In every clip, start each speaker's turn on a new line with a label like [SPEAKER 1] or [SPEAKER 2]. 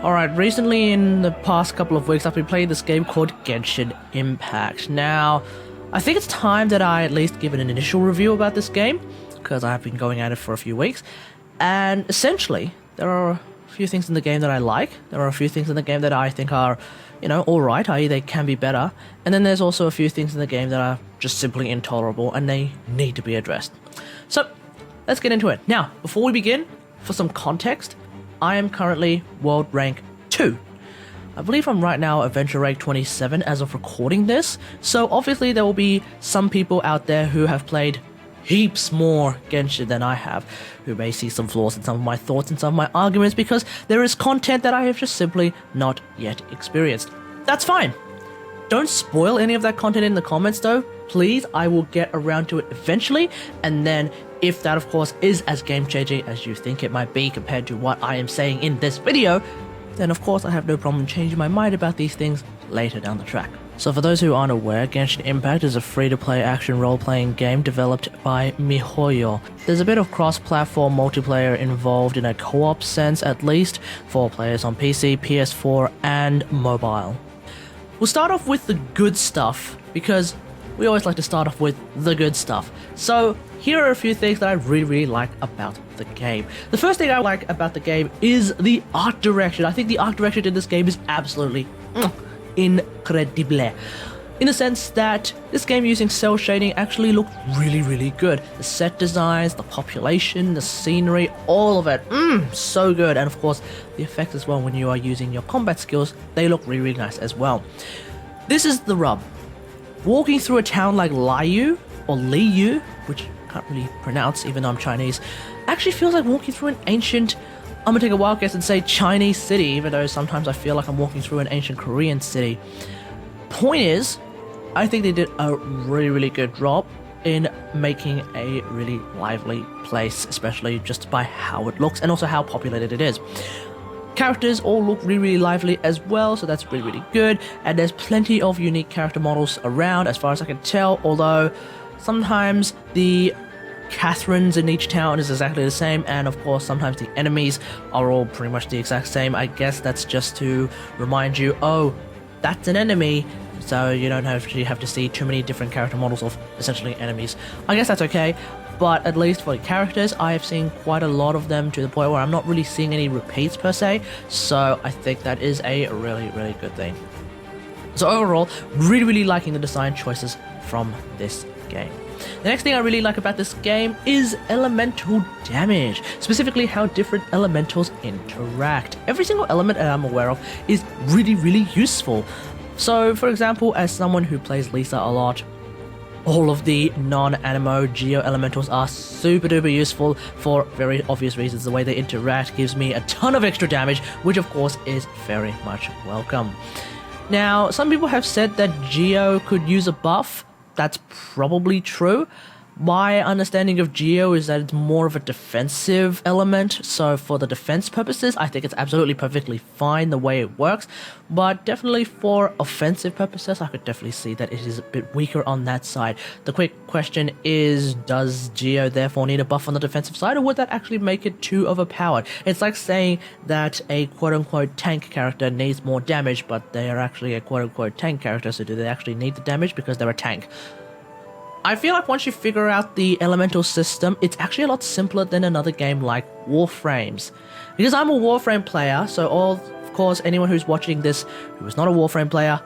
[SPEAKER 1] Alright, recently in the past couple of weeks I've been playing this game called Genshin Impact. Now, I think it's time that I at least give an initial review about this game, because I've been going at it for a few weeks, and essentially, there are a few things in the game that I like, there are a few things in the game that I think are, alright, i.e. they can be better, and then there's also a few things in the game that are just simply intolerable and they need to be addressed. So, let's get into it. Now, before we begin, for some context, I am currently World Rank 2. I believe I'm right now Adventure Rank 27 as of recording this, so obviously there will be some people out there who have played heaps more Genshin than I have, who may see some flaws in some of my thoughts and some of my arguments because there is content that I have just simply not yet experienced. That's fine. Don't spoil any of that content in the comments though, please. I will get around to it eventually, and then if that of course is as game-changing as you think it might be compared to what I am saying in this video, then of course I have no problem changing my mind about these things later down the track. So for those who aren't aware, Genshin Impact is a free-to-play action role-playing game developed by miHoYo. There's a bit of cross-platform multiplayer involved in a co-op sense at least, for players on PC, PS4 and mobile. We'll start off with the good stuff, because we always like to start off with the good stuff. So here are a few things that I really like about the game. The first thing I like about the game is the art direction. I think the art direction in this game is absolutely incredible. In the sense that this game using cell shading actually looked really good. The set designs, the population, the scenery, all of it, so good. And of course, the effects as well when you are using your combat skills, they look really nice as well. This is the rub. Walking through a town like Liu, or Liu, which I can't really pronounce even though I'm Chinese, actually feels like walking through an ancient, I'm gonna take a wild guess and say Chinese city, even though sometimes I feel like I'm walking through an ancient Korean city. Point is, I think they did a really good job in making a really lively place, especially just by how it looks and also how populated it is. Characters all look really lively as well, so that's really good, and there's plenty of unique character models around as far as I can tell, although sometimes the Catherines in each town is exactly the same, and of course sometimes the enemies are all pretty much the exact same. I guess that's just to remind you, oh, that's an enemy, so you don't actually have to see too many different character models of essentially enemies. I guess that's okay, but at least for the characters, I have seen quite a lot of them to the point where I'm not really seeing any repeats per se, so I think that is a really good thing. So overall, really liking the design choices from this game. The next thing I really like about this game is elemental damage, specifically how different elementals interact. Every single element that I'm aware of is really useful. So for example, as someone who plays Lisa a lot, all of the non-animo geo elementals are super duper useful for very obvious reasons. The way they interact gives me a ton of extra damage, which of course is very much welcome. Now, some people have said that Geo could use a buff. That's probably true. My understanding of Geo is that it's more of a defensive element, so for the defense purposes, I think it's absolutely perfectly fine the way it works, but definitely for offensive purposes, I could definitely see that it is a bit weaker on that side. The quick question is, does Geo therefore need a buff on the defensive side, or would that actually make it too overpowered? It's like saying that a quote-unquote tank character needs more damage, but they are actually a quote-unquote tank character, so do they actually need the damage because they're a tank? I feel like once you figure out the elemental system, it's actually a lot simpler than another game like Warframes. Because I'm a Warframe player, so of course anyone who's watching this who is not a Warframe player,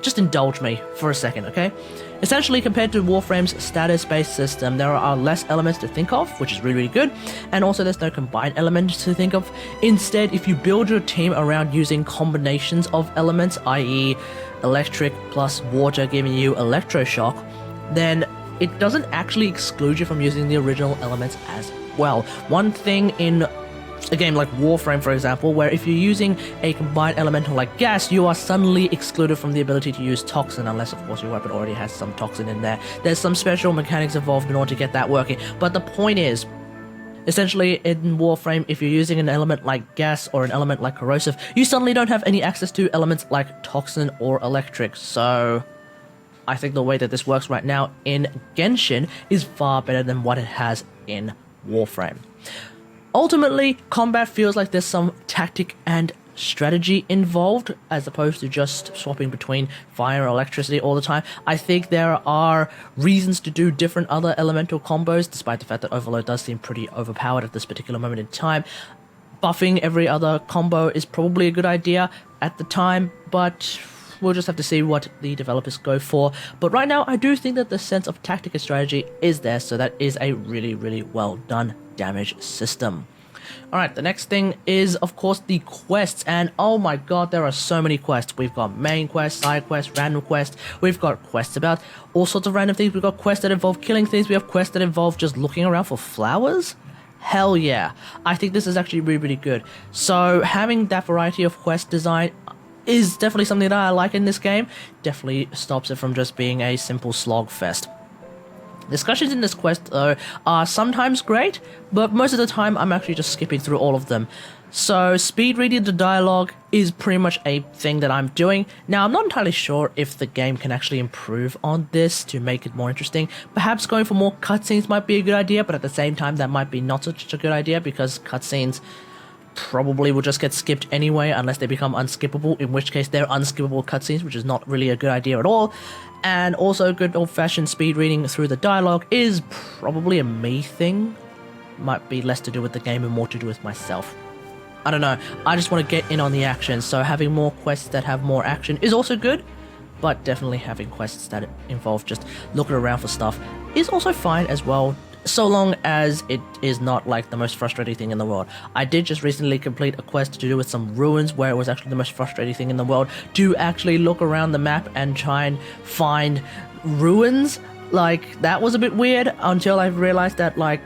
[SPEAKER 1] just indulge me for a second, okay? Essentially, compared to Warframe's status-based system, there are less elements to think of, which is really good, and also there's no combined elements to think of. Instead, if you build your team around using combinations of elements, i.e. electric plus water giving you electroshock, then it doesn't actually exclude you from using the original elements as well. One thing in a game like Warframe, for example, where if you're using a combined elemental like gas, you are suddenly excluded from the ability to use toxin, unless of course your weapon already has some toxin in there. There's some special mechanics involved in order to get that working, but the point is, essentially in Warframe, if you're using an element like gas or an element like corrosive, you suddenly don't have any access to elements like toxin or electric, so I think the way that this works right now in Genshin is far better than what it has in Warframe. Ultimately, combat feels like there's some tactic and strategy involved as opposed to just swapping between fire and electricity all the time. I think there are reasons to do different other elemental combos, despite the fact that Overload does seem pretty overpowered at this particular moment in time. Buffing every other combo is probably a good idea at the time, but we'll just have to see what the developers go for. But right now, I do think that the sense of tactic and strategy is there, so that is a really, really well done damage system. Alright, the next thing is, of course, the quests, and oh my god, there are so many quests. We've got main quests, side quests, random quests, we've got quests about all sorts of random things, we've got quests that involve killing things, we have quests that involve just looking around for flowers. Hell yeah. I think this is actually really, really good. So having that variety of quest design is definitely something that I like in this game. Definitely stops it from just being a simple slog fest. Discussions in this quest, though, are sometimes great, but most of the time I'm actually just skipping through all of them. So speed reading the dialogue is pretty much a thing that I'm doing. Now, I'm not entirely sure if the game can actually improve on this to make it more interesting. Perhaps going for more cutscenes might be a good idea, but at the same time that might be not such a good idea because cutscenes probably will just get skipped anyway unless they become unskippable, in which case they're unskippable cutscenes, which is not really a good idea at all. And also good old-fashioned speed reading through the dialogue is probably a me thing. Might be less to do with the game and more to do with myself. I don't know, I just want to get in on the action, so having more quests that have more action is also good, but definitely having quests that involve just looking around for stuff is also fine as well, so long as it is not like the most frustrating thing in the world. I did just recently complete a quest to do with some ruins where it was actually the most frustrating thing in the world to actually look around the map and try and find ruins. Like, that was a bit weird until I realized that, like,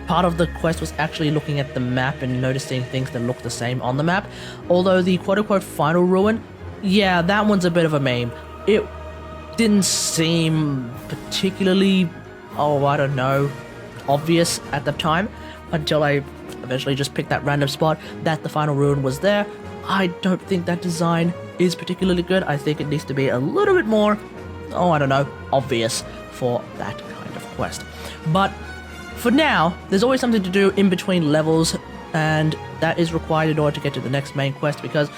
[SPEAKER 1] part of the quest was actually looking at the map and noticing things that look the same on the map. Although the quote-unquote final ruin, yeah, that one's a bit of a meme. It didn't seem particularly, I don't know, obvious at the time until I eventually just picked that random spot that the final ruin was there. I don't think that design is particularly good. I think it needs to be a little bit more, I don't know, obvious for that kind of quest. But for now, there's always something to do in between levels, and that is required in order to get to the next main quest, because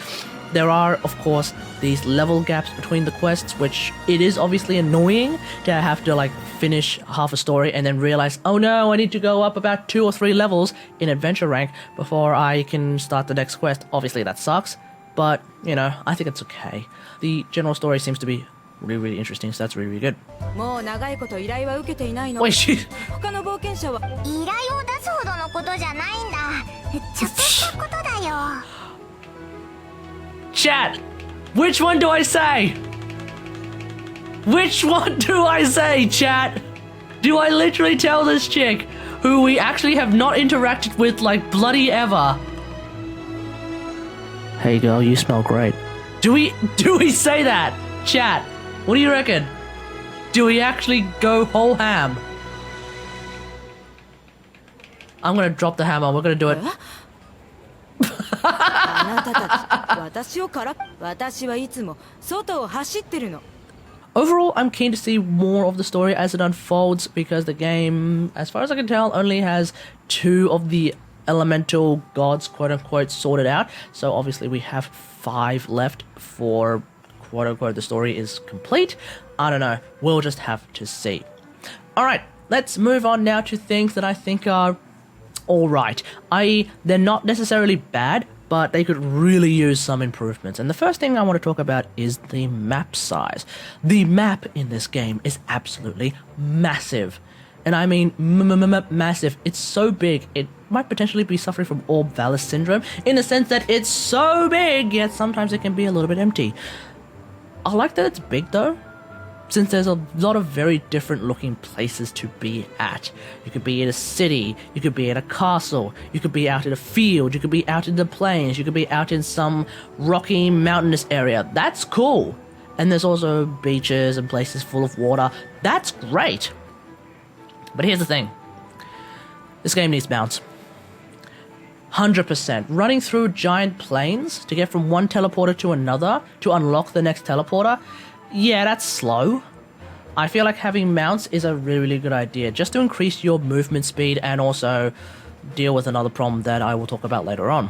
[SPEAKER 1] there are, of course, these level gaps between the quests, which it is obviously annoying to have to, like, finish half a story and then realize, oh no, I need to go up about 2 or 3 levels in adventure rank before I can start the next quest. Obviously that sucks, but, you know, I think it's okay. The general story seems to be really, really interesting, so that's really, really good. Wait, shit. Chat, which one do I say? Which one do I say, chat? Do I literally tell this chick, who we actually have not interacted with like bloody ever, hey girl, you smell great? Do we say that? Chat, what do you reckon? Do we actually go whole ham? I'm gonna drop the hammer, we're gonna do it. Overall, I'm keen to see more of the story as it unfolds, because the game, as far as I can tell, only has 2 of the elemental gods, quote-unquote, sorted out. So obviously we have 5 left for, quote-unquote, the story is complete. I don't know. We'll just have to see. Alright, let's move on now to things that I think are alright. They're not necessarily bad, but they could really use some improvements. And the first thing I want to talk about is the map size. The map in this game is absolutely massive. And I mean massive. It's so big, it might potentially be suffering from Orb Vallis syndrome, in the sense that it's so big, yet sometimes it can be a little bit empty. I like that it's big though, since there's a lot of very different looking places to be at. You could be in a city, you could be in a castle, you could be out in a field, you could be out in the plains, you could be out in some rocky mountainous area. That's cool. And there's also beaches and places full of water. That's great. But here's the thing. This game needs mounts. 100%. Running through giant plains to get from one teleporter to another to unlock the next teleporter, yeah, that's slow. I feel like having mounts is a really, really good idea, just to increase your movement speed and also deal with another problem that I will talk about later on.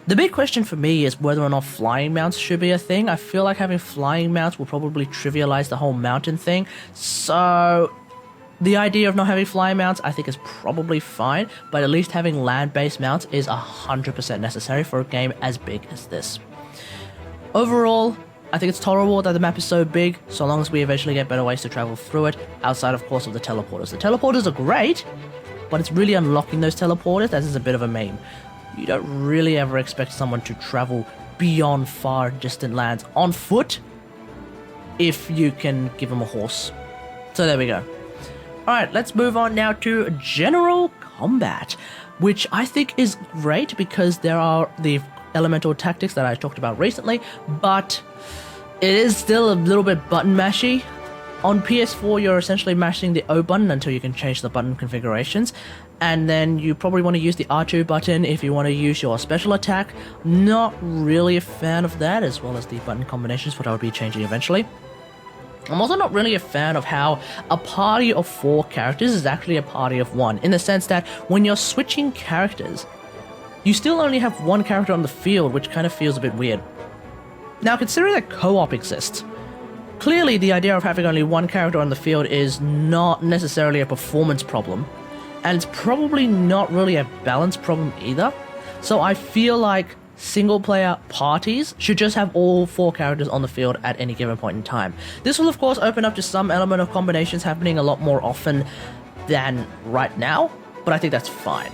[SPEAKER 1] The big question for me is whether or not flying mounts should be a thing. I feel like having flying mounts will probably trivialize the whole mountain thing. So the idea of not having flying mounts I think is probably fine, but at least having land-based mounts is 100% necessary for a game as big as this. Overall, I think it's tolerable that the map is so big, so long as we eventually get better ways to travel through it, outside of course of the teleporters. The teleporters are great, but it's really unlocking those teleporters that is a bit of a meme. You don't really ever expect someone to travel beyond far distant lands on foot if you can give them a horse. So there we go. Alright, let's move on now to general combat, which I think is great because there are the elemental tactics that I talked about recently, but it is still a little bit button mashy. On PS4, you're essentially mashing the O button until you can change the button configurations, and then you probably want to use the R2 button if you want to use your special attack. Not really a fan of that, as well as the button combinations, which I will be changing eventually. I'm also not really a fan of how a party of 4 characters is actually a party of 1, in the sense that when you're switching characters, you still only have 1 character on the field, which kind of feels a bit weird. Now, considering that co-op exists, clearly the idea of having only 1 character on the field is not necessarily a performance problem, and it's probably not really a balance problem either. So I feel like single-player parties should just have all 4 characters on the field at any given point in time. This will of course open up to some element of combinations happening a lot more often than right now, but I think that's fine.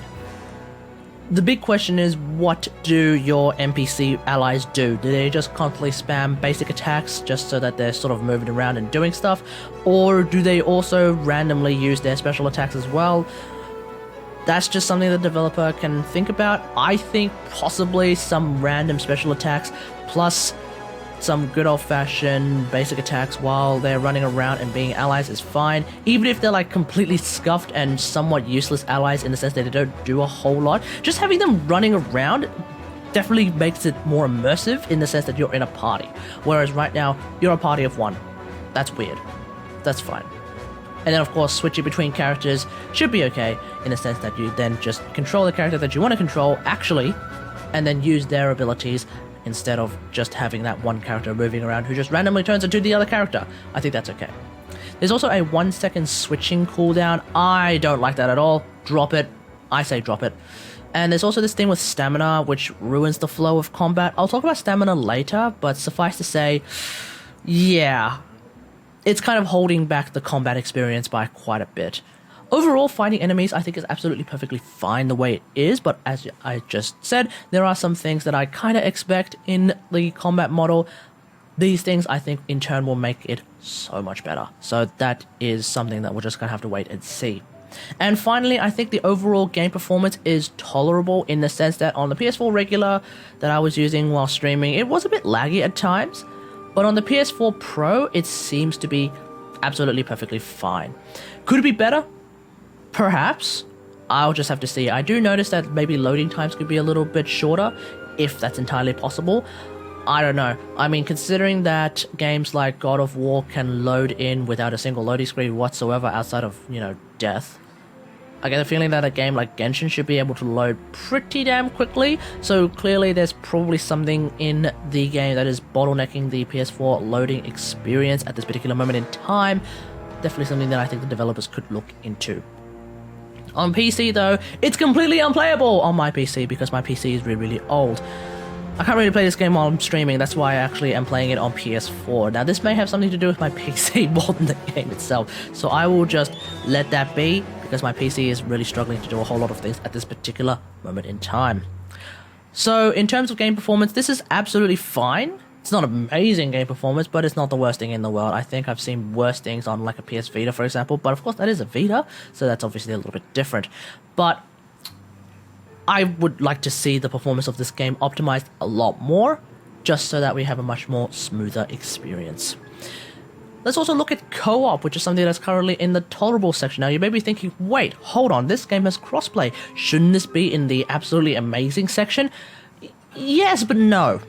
[SPEAKER 1] The big question is, what do your NPC allies do? Do they just constantly spam basic attacks just so that they're sort of moving around and doing stuff? Or do they also randomly use their special attacks as well? That's just something the developer can think about. I think possibly some random special attacks plus some good old-fashioned basic attacks while they're running around and being allies is fine. Even if they're like completely scuffed and somewhat useless allies in the sense that they don't do a whole lot, just having them running around definitely makes it more immersive in the sense that you're in a party. Whereas right now, you're a party of 1. That's weird. That's fine. And then of course switching between characters should be okay in the sense that you then just control the character that you want to control actually, and then use their abilities instead of just having that one character moving around who just randomly turns into the other character. I think that's okay. There's also a 1-second switching cooldown. I don't like that at all. Drop it. I say drop it. And there's also this thing with stamina which ruins the flow of combat. I'll talk about stamina later, but suffice to say, yeah, it's kind of holding back the combat experience by quite a bit. Overall, fighting enemies I think is absolutely perfectly fine the way it is, but as I just said, there are some things that I kind of expect in the combat model. These things I think in turn will make it so much better. So that is something that we're just going to have to wait and see. And finally, I think the overall game performance is tolerable in the sense that on the PS4 regular that I was using while streaming, it was a bit laggy at times, but on the PS4 Pro, it seems to be absolutely perfectly fine. Could it be better? Perhaps. I'll just have to see. I do notice that maybe loading times could be a little bit shorter, if that's entirely possible. I don't know. I mean, considering that games like God of War can load in without a single loading screen whatsoever outside of, death, I get a feeling that a game like Genshin should be able to load pretty damn quickly, so clearly there's probably something in the game that is bottlenecking the PS4 loading experience at this particular moment in time. Definitely something that I think the developers could look into. On PC though, it's completely unplayable on my PC because my PC is really, really old. I can't really play this game while I'm streaming, that's why I actually am playing it on PS4. Now this may have something to do with my PC more than the game itself, so I will just let that be because my PC is really struggling to do a whole lot of things at this particular moment in time. So in terms of game performance, this is absolutely fine. It's not amazing game performance, but it's not the worst thing in the world. I think I've seen worse things on like a PS Vita, for example, but of course that is a Vita, so that's obviously a little bit different. But I would like to see the performance of this game optimized a lot more, just so that we have a much more smoother experience. Let's also look at co-op, which is something that's currently in the tolerable section. Now you may be thinking, wait, hold on, this game has crossplay. Shouldn't this be in the absolutely amazing section? Yes, but no.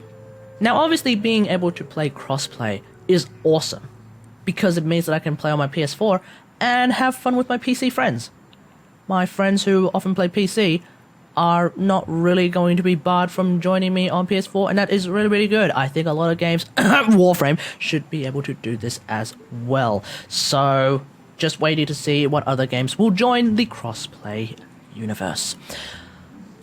[SPEAKER 1] Now obviously being able to play crossplay is awesome, because it means that I can play on my PS4 and have fun with my PC friends. My friends who often play PC are not really going to be barred from joining me on PS4, and that is really, really good. I think a lot of games, Warframe, should be able to do this as well. So, just waiting to see what other games will join the crossplay universe.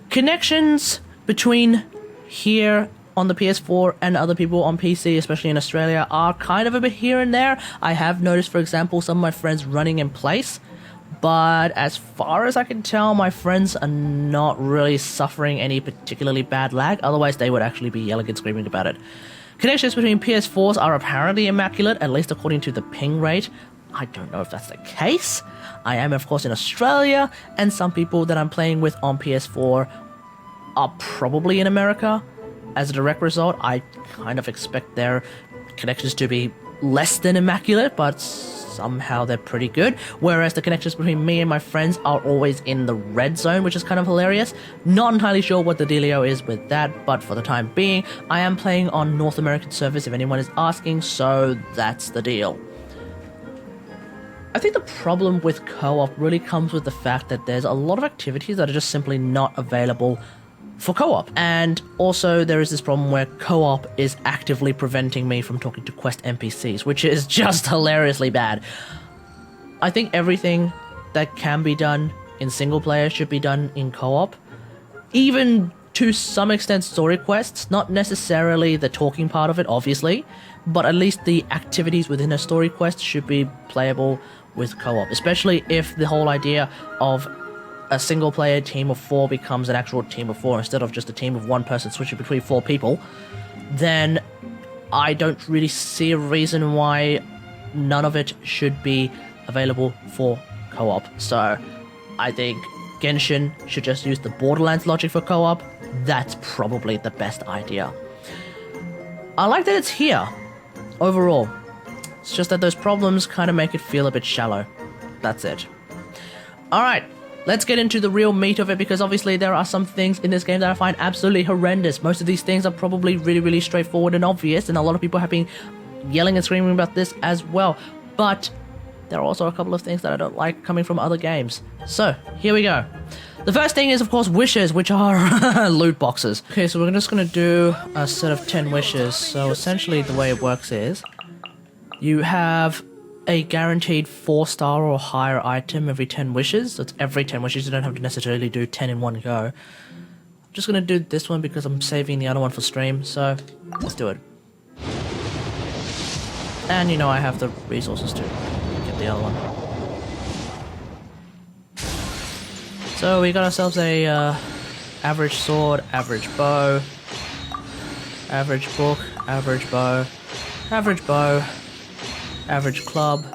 [SPEAKER 1] Connections between here on the PS4 and other people on PC, especially in Australia, are kind of a bit here and there. I have noticed, for example, some of my friends running in place, but as far as I can tell, my friends are not really suffering any particularly bad lag, otherwise they would actually be yelling and screaming about it. Connections between PS4s are apparently immaculate, at least according to the ping rate. I don't know if that's the case. I am, of course, in Australia, and some people that I'm playing with on PS4 are probably in America. As a direct result, I kind of expect their connections to be less than immaculate, but somehow they're pretty good. Whereas the connections between me and my friends are always in the red zone, which is kind of hilarious. Not entirely sure what the dealio is with that, but for the time being, I am playing on North American servers if anyone is asking, so that's the deal. I think the problem with co-op really comes with the fact that there's a lot of activities that are just simply not available for co-op. And also there is this problem where co-op is actively preventing me from talking to quest NPCs, which is just hilariously bad. I think everything that can be done in single player should be done in co-op. Even to some extent story quests, not necessarily the talking part of it, obviously, but at least the activities within a story quest should be playable with co-op, especially if the whole idea of a single player team of 4 becomes an actual team of 4 instead of just a team of 1 person switching between 4 people, then I don't really see a reason why none of it should be available for co-op. So I think Genshin should just use the Borderlands logic for co-op. That's probably the best idea. I like that it's here overall. It's just that those problems kind of make it feel a bit shallow. That's it. Alright, let's get into the real meat of it, because obviously there are some things in this game that I find absolutely horrendous. Most of these things are probably really, really straightforward and obvious, and a lot of people have been yelling and screaming about this as well. But there are also a couple of things that I don't like coming from other games. So, here we go. The first thing is, of course, wishes, which are loot boxes. Okay, so we're just going to do a set of 10 wishes. So essentially the way it works is you have a guaranteed 4-star or higher item every 10 wishes. So it's every 10 wishes. You don't have to necessarily do 10 in one go. I'm just going to do this one because I'm saving the other one for stream. So let's do it. And you know I have the resources to get the other one. So we got ourselves a average sword, average bow, average book, average bow, average club.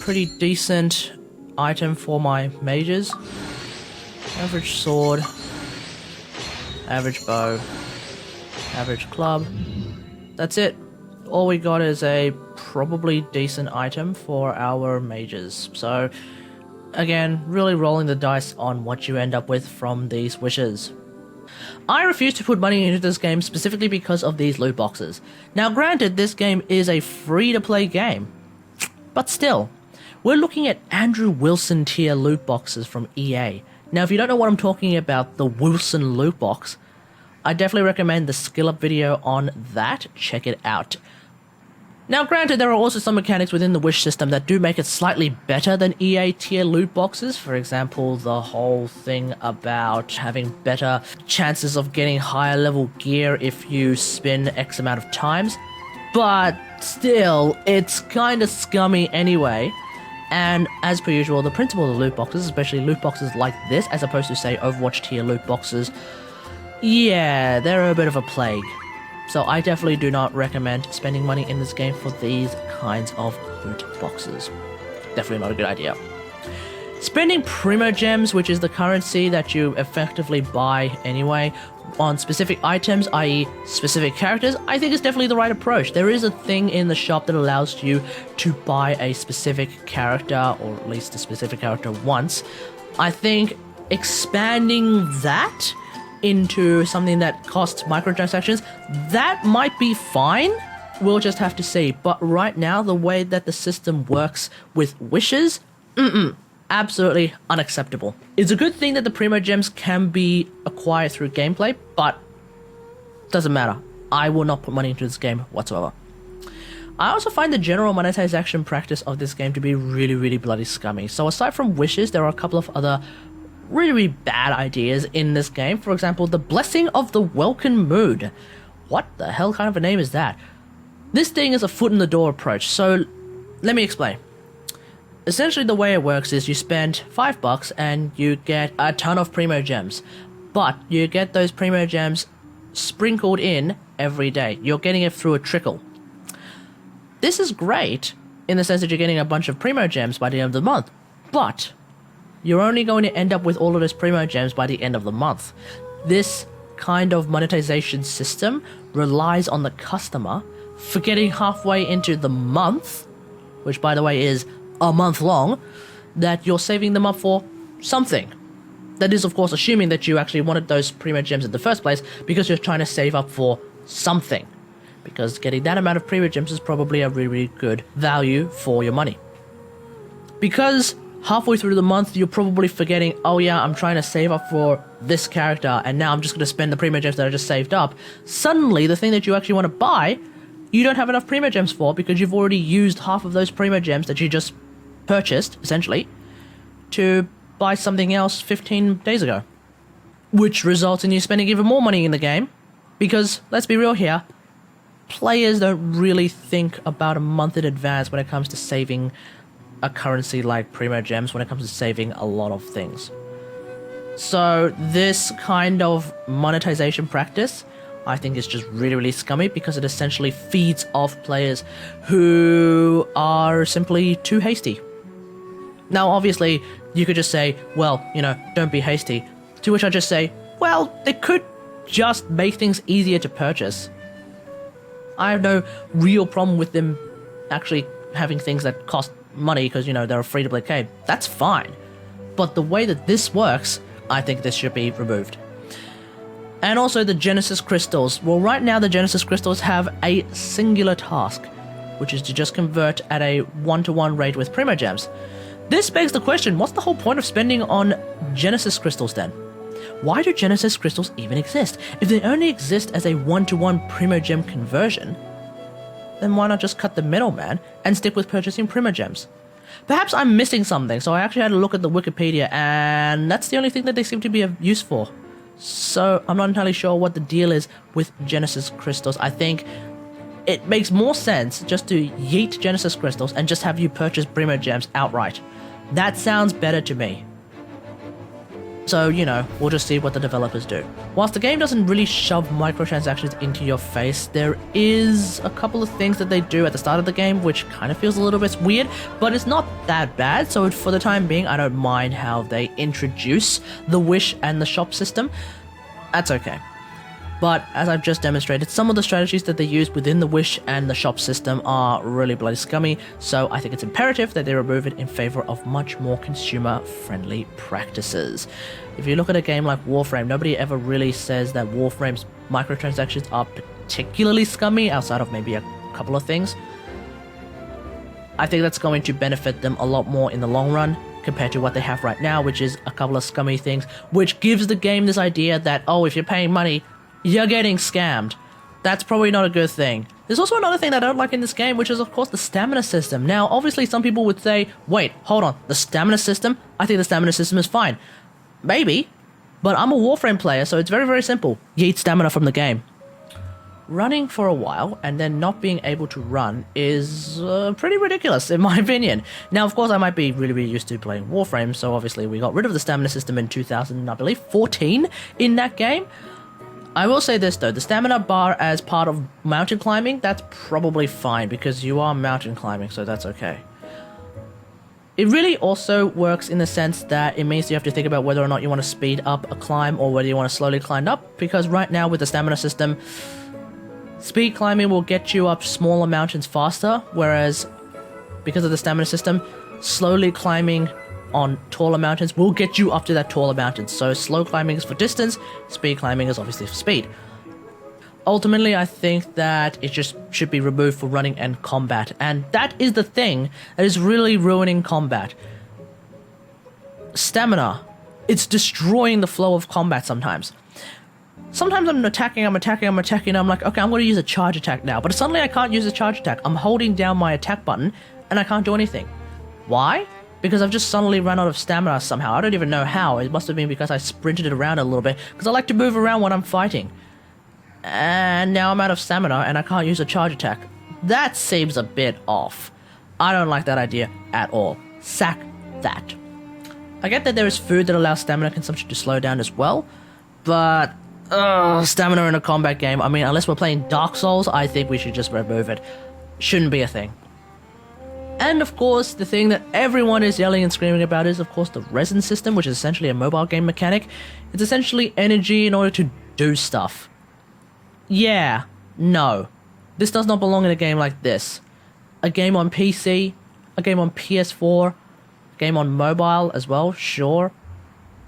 [SPEAKER 1] Pretty decent item for my mages. Average sword, average bow, average club. That's it. All we got is a probably decent item for our mages. So again, really rolling the dice on what you end up with from these wishes. I refuse to put money into this game specifically because of these loot boxes. Now granted, this game is a free-to-play game, but still, we're looking at Andrew Wilson tier loot boxes from EA. Now if you don't know what I'm talking about, the Wilson loot box, I definitely recommend the skill up video on that. Check it out. Now granted, there are also some mechanics within the wish system that do make it slightly better than EA tier loot boxes. For example, the whole thing about having better chances of getting higher level gear if you spin X amount of times. But still, it's kind of scummy anyway. And as per usual, the principle of the loot boxes, especially loot boxes like this, as opposed to say Overwatch tier loot boxes, yeah, they're a bit of a plague. So I definitely do not recommend spending money in this game for these kinds of loot boxes. Definitely not a good idea. Spending Primo Gems, which is the currency that you effectively buy anyway, on specific items, i.e. specific characters, I think is definitely the right approach. There is a thing in the shop that allows you to buy a specific character, or at least a specific character once. I think expanding that into something that costs microtransactions, that might be fine. We'll just have to see. But right now, the way that the system works with wishes, absolutely unacceptable. It's a good thing that the Primo Gems can be acquired through gameplay, but doesn't matter. I will not put money into this game whatsoever. I also find the general monetization practice of this game to be really, really bloody scummy. So aside from wishes, there are a couple of other really, really bad ideas in this game. For example, the Blessing of the Welcome Mood. What the hell kind of a name is that? This thing is a foot in the door approach, so let me explain. Essentially the way it works is you spend $5 and you get a ton of Primo Gems, but you get those Primo Gems sprinkled in every day. You're getting it through a trickle. This is great in the sense that you're getting a bunch of Primo Gems by the end of the month, but you're only going to end up with all of those Primo Gems by the end of the month. This kind of monetization system relies on the customer forgetting halfway into the month, which by the way is a month long, that you're saving them up for something. That is, of course, assuming that you actually wanted those Primo Gems in the first place because you're trying to save up for something. Because getting that amount of Primo Gems is probably a really, really good value for your money. Because halfway through the month, you're probably forgetting, oh yeah, I'm trying to save up for this character, and now I'm just going to spend the Primo Gems that I just saved up. Suddenly, the thing that you actually want to buy, you don't have enough Primo Gems for because you've already used half of those Primo Gems that you just purchased, essentially, to buy something else 15 days ago. Which results in you spending even more money in the game, because, let's be real here, players don't really think about a month in advance when it comes to saving a currency like Primo Gems, when it comes to saving a lot of things. So this kind of monetization practice, I think, is just really, really scummy because it essentially feeds off players who are simply too hasty. Now, obviously, you could just say, well, you know, don't be hasty. To which I just say, well, they could just make things easier to purchase. I have no real problem with them actually having things that cost money because, you know, they're a free-to-play game. That's fine. But the way that this works, I think this should be removed. And also the Genesis Crystals. Well, right now the Genesis Crystals have a singular task, which is to just convert at a 1-to-1 rate with Primo Gems. This begs the question, what's the whole point of spending on Genesis Crystals then? Why do Genesis Crystals even exist? If they only exist as a 1-to-1 Primo Gem conversion, then why not just cut the middleman and stick with purchasing Primo Gems? Perhaps I'm missing something, so I actually had a look at the Wikipedia, and that's the only thing that they seem to be of use for. So I'm not entirely sure what the deal is with Genesis Crystals. I think it makes more sense just to yeet Genesis Crystals and just have you purchase Primo Gems outright. That sounds better to me. So, you know, we'll just see what the developers do. Whilst the game doesn't really shove microtransactions into your face, there is a couple of things that they do at the start of the game which kind of feels a little bit weird, but it's not that bad, so for the time being, I don't mind how they introduce the wish and the shop system. That's okay. But as I've just demonstrated, some of the strategies that they use within the wish and the shop system are really bloody scummy, so I think it's imperative that they remove it in favor of much more consumer-friendly practices. If you look at a game like Warframe, nobody ever really says that Warframe's microtransactions are particularly scummy, outside of maybe a couple of things. I think that's going to benefit them a lot more in the long run, compared to what they have right now, which is a couple of scummy things, which gives the game this idea that, oh, if you're paying money, you're getting scammed. That's probably not a good thing. There's also another thing that I don't like in this game, which is, of course, the stamina system. Now, obviously, some people would say, wait, hold on, the stamina system? I think the stamina system is fine. Maybe, but I'm a Warframe player, so it's very, very simple. Yeet stamina from the game. Running for a while and then not being able to run is pretty ridiculous, in my opinion. Now, of course, I might be really, really used to playing Warframe, so obviously we got rid of the stamina system in 2014 in that game. I will say this though, the stamina bar as part of mountain climbing, that's probably fine because you are mountain climbing, so that's okay. It really also works in the sense that it means you have to think about whether or not you want to speed up a climb or whether you want to slowly climb up, because right now with the stamina system, speed climbing will get you up smaller mountains faster, whereas because of the stamina system, slowly climbing on taller mountains will get you up to that taller mountain. So slow climbing is for distance, speed climbing is obviously for speed. Ultimately, I think that it just should be removed for running and combat, and that is the thing that is really ruining combat. stamina. It's destroying the flow of combat sometimes. Sometimes I'm attacking, I'm like, okay, I'm going to use a charge attack now. But suddenly I can't use a charge attack. I'm holding down my attack button and I can't do anything. Why? Because I've just suddenly run out of stamina somehow. I don't even know how. It must have been because I sprinted it around a little bit. Because I like to move around when I'm fighting. And now I'm out of stamina and I can't use a charge attack. That seems a bit off. I don't like that idea at all. Sack that. I get that there is food that allows stamina consumption to slow down as well. But stamina in a combat game, I mean, unless we're playing Dark Souls, I think we should just remove it. Shouldn't be a thing. And of course, the thing that everyone is yelling and screaming about is, of course, the resin system, which is essentially a mobile game mechanic. It's essentially energy in order to do stuff. Yeah, no. This does not belong in a game like this. A game on PC, a game on PS4, a game on mobile as well, sure.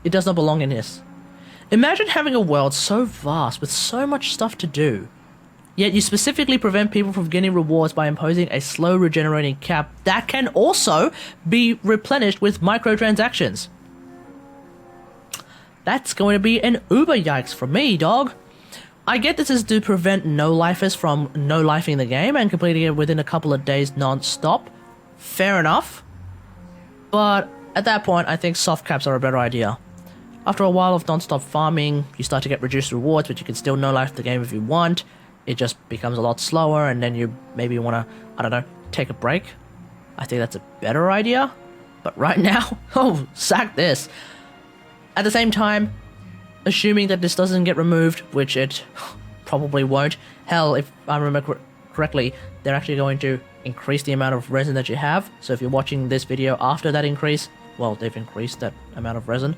[SPEAKER 1] It does not belong in this. Imagine having a world so vast with so much stuff to do, yet you specifically prevent people from getting rewards by imposing a slow regenerating cap that can also be replenished with microtransactions. That's going to be an uber yikes for me, dog. I get this is to prevent no-lifers from no-lifing the game and completing it within a couple of days non-stop. Fair enough. But at that point, I think soft caps are a better idea. After a while of non-stop farming, you start to get reduced rewards, but you can still no-life the game if you want. It just becomes a lot slower, and then you maybe want to, I don't know, take a break. I think that's a better idea. But right now, oh, sack this. At the same time, assuming that this doesn't get removed, which it probably won't. Hell, if I remember correctly, they're actually going to increase the amount of resin that you have. So if you're watching this video after that increase, well, they've increased that amount of resin.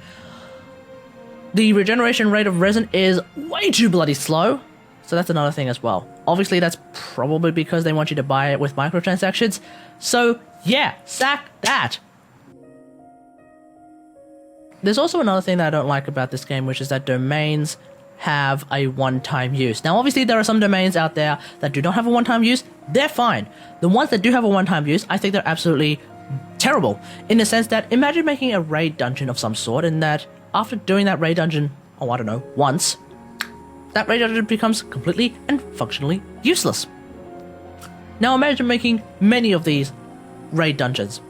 [SPEAKER 1] The regeneration rate of resin is way too bloody slow. So that's another thing as well. Obviously, that's probably because they want you to buy it with microtransactions. So yeah, sack that. There's also another thing that I don't like about this game, which is that domains have a one-time use. Now, obviously, there are some domains out there that do not have a one-time use. They're fine. The ones that do have a one-time use, I think they're absolutely terrible. In the sense that, imagine making a raid dungeon of some sort, and that after doing that raid dungeon, oh, I don't know, once, that raid dungeon becomes completely and functionally useless. Now, imagine making many of these raid dungeons.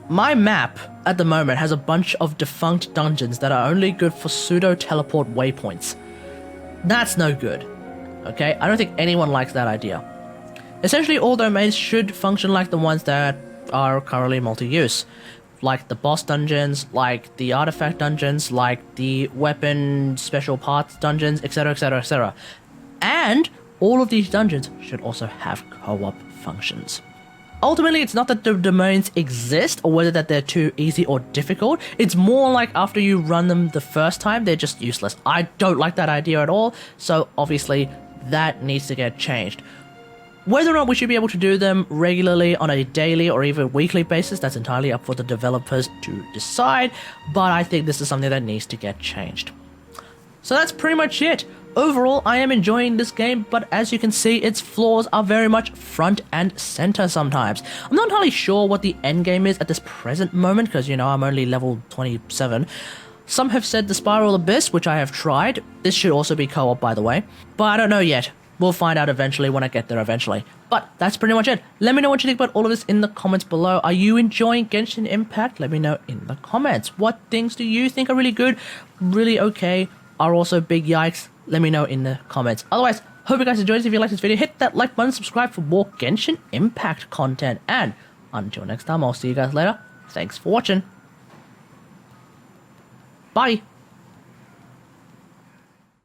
[SPEAKER 1] My map at the moment has a bunch of defunct dungeons that are only good for pseudo-teleport waypoints. That's no good. Okay? I don't think anyone likes that idea. Essentially, all domains should function like the ones that are currently multi-use. Like the boss dungeons, like the artifact dungeons, like the weapon special parts dungeons, etc, etc, etc. And all of these dungeons should also have co-op functions. Ultimately, it's not that the domains exist or whether that they're too easy or difficult. It's more like after you run them the first time, they're just useless. I don't like that idea at all, so obviously that needs to get changed. Whether or not we should be able to do them regularly on a daily or even weekly basis, that's entirely up for the developers to decide, but I think this is something that needs to get changed. So that's pretty much it. Overall, I am enjoying this game, but as you can see, its flaws are very much front and center sometimes. I'm not entirely sure what the end game is at this present moment, because, you know, I'm only level 27. Some have said the Spiral Abyss, which I have tried. This should also be co-op, by the way, but I don't know yet. We'll find out eventually when I get there eventually. But that's pretty much it. Let me know what you think about all of this in the comments below. Are you enjoying Genshin Impact? Let me know in the comments. What things do you think are really good, really okay, are also big yikes? Let me know in the comments. Otherwise, hope you guys enjoyed this. If you liked this video, hit that like button, subscribe for more Genshin Impact content. And until next time, I'll see you guys later. Thanks for watching. Bye.